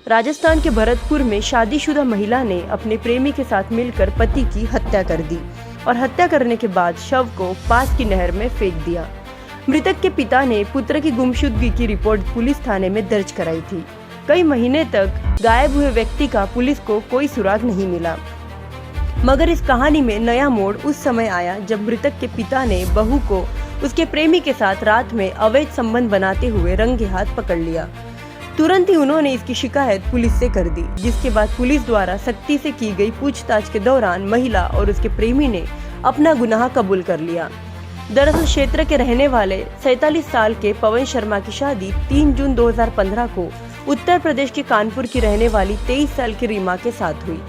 राजस्थान के भरतपुर में शादीशुदा महिला ने अपने प्रेमी के साथ मिलकर पति की हत्या कर दी और हत्या करने के बाद शव को पास की नहर में फेंक दिया। मृतक के पिता ने पुत्र की गुमशुदगी की रिपोर्ट पुलिस थाने में दर्ज कराई थी। कई महीने तक गायब हुए व्यक्ति का पुलिस को कोई सुराग नहीं मिला, मगर इस कहानी में नया मोड़ उस समय आया जब मृतक के पिता ने बहू को उसके प्रेमी के साथ रात में अवैध संबंध बनाते हुए रंगे हाथ पकड़ लिया। तुरंत ही उन्होंने इसकी शिकायत पुलिस से कर दी, जिसके बाद पुलिस द्वारा सख्ती से की गई पूछताछ के दौरान महिला और उसके प्रेमी ने अपना गुनाह कबूल कर लिया। दरअसल क्षेत्र के रहने वाले 47 साल के पवन शर्मा की शादी 3 जून 2015 को उत्तर प्रदेश के कानपुर की रहने वाली 23 साल की रीमा के साथ हुई।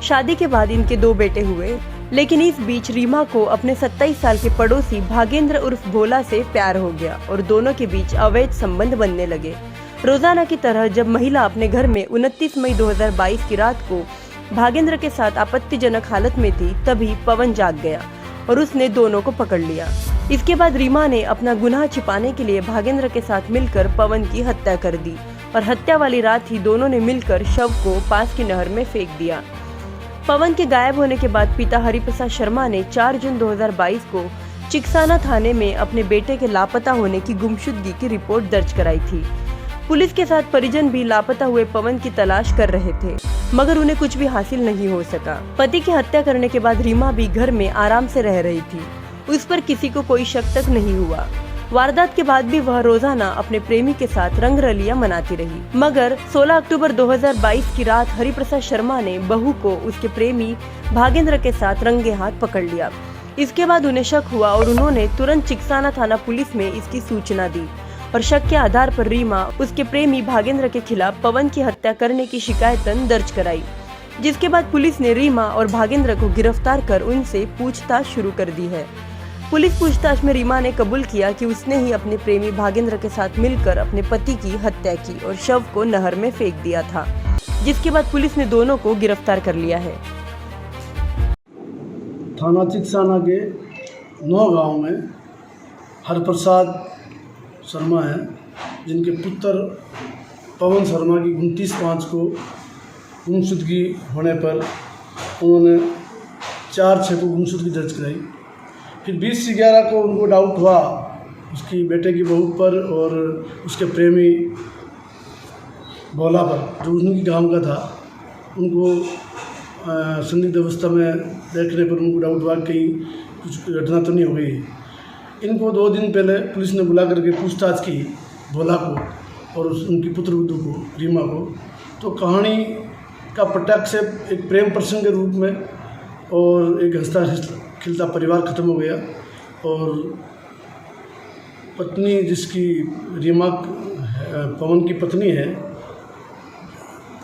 शादी के बाद इनके 2 बेटे हुए, लेकिन इस बीच रीमा को अपने 27 साल के पड़ोसी भागेंद्र उर्फ भोला से प्यार हो गया और दोनों के बीच अवैध संबंध बनने लगे। रोजाना की तरह जब महिला अपने घर में 29 मई 2022 की रात को भागेंद्र के साथ आपत्तिजनक हालत में थी, तभी पवन जाग गया और उसने दोनों को पकड़ लिया। इसके बाद रीमा ने अपना गुनाह छिपाने के लिए भागेंद्र के साथ मिलकर पवन की हत्या कर दी और हत्या वाली रात ही दोनों ने मिलकर शव को पास की नहर में फेंक दिया। पवन के गायब होने के बाद पिता हरिप्रसाद शर्मा ने 4 जून 2022 को चिकसाना थाने में अपने बेटे के लापता होने की गुमशुदगी की रिपोर्ट दर्ज कराई थी। पुलिस के साथ परिजन भी लापता हुए पवन की तलाश कर रहे थे, मगर उन्हें कुछ भी हासिल नहीं हो सका। पति की हत्या करने के बाद रीमा भी घर में आराम से रह रही थी, उस पर किसी को कोई शक तक नहीं हुआ। वारदात के बाद भी वह रोजाना अपने प्रेमी के साथ रंगरलियां मनाती रही, मगर 16 अक्टूबर 2022 की रात हरिप्रसाद शर्मा ने बहू को उसके प्रेमी भागेंद्र के साथ रंगे हाथ पकड़ लिया। इसके बाद उन्हें शक हुआ और उन्होंने तुरंत चिकसाना थाना पुलिस में इसकी सूचना दी और शक के आधार पर रीमा उसके प्रेमी भागेंद्र के खिलाफ पवन की हत्या करने की शिकायत दर्ज कराई, जिसके बाद पुलिस ने रीमा और भागेंद्र को गिरफ्तार कर उनसे पूछताछ शुरू कर दी है। पुलिस पूछताछ में रीमा ने कबूल किया कि उसने ही अपने प्रेमी भागेंद्र के साथ मिलकर अपने पति की हत्या की और शव को नहर में फेंक दिया था, जिसके बाद पुलिस ने दोनों को गिरफ्तार कर लिया है। थाना चिकसाना के 9 गांव में हरप्रसाद शर्मा हैं, जिनके पुत्र पवन शर्मा की 29/5 को गुमशुदगी होने पर उन्होंने 4/6 को गुमशुदगी दर्ज कराई। फिर 20/11 को उनको डाउट हुआ उसकी बेटे की बहू पर और उसके प्रेमी भोला पर, जो उन्हीं गांव का था। उनको संदिग्ध अवस्था में देखने पर उनको डाउट हुआ कि कुछ घटना तो नहीं हो गई। इनको 2 दिन पहले पुलिस ने बुला करके पूछताछ की भोला को और उनकी पुत्रवधू को, रीमा को। तो कहानी का पटाख से एक प्रेम प्रसंग के रूप में और एक हंसता खिलता परिवार खत्म हो गया और पत्नी, जिसकी रीमा पवन की पत्नी है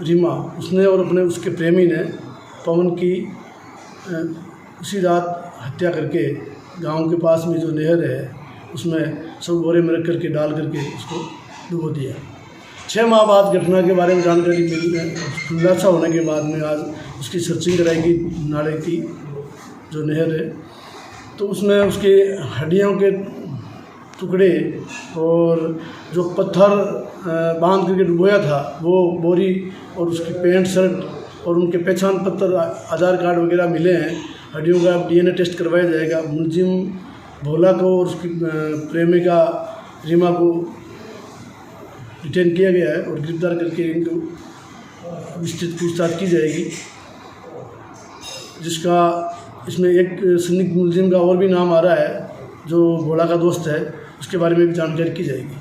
रीमा, उसने और अपने उसके प्रेमी ने पवन की उसी रात हत्या करके गांव के पास में जो नहर है उसमें सब बोरे में रख करके डाल करके उसको डुबो दिया। 6 माह बाद घटना के बारे में जानकारी मिली, खुलासा होने के बाद में आज उसकी सर्चिंग कराई गई नाले की जो नहर है, तो उसमें उसके हड्डियों के टुकड़े और जो पत्थर बांध करके डुबोया था वो बोरी और उसकी पैंट शर्ट और उनके पहचान पत्र, आधार कार्ड वगैरह मिले हैं। हड्डियों का DNA टेस्ट करवाया जाएगा। मुलजिम भोला को और उसकी प्रेमिका रीमा को डिटेन किया गया है और गिरफ्तार करके इनको विस्तृत पूछताछ की जाएगी, जिसका इसमें एक संदिग्ध मुलजिम का और भी नाम आ रहा है जो भोला का दोस्त है, उसके बारे में भी जानकारी की जाएगी।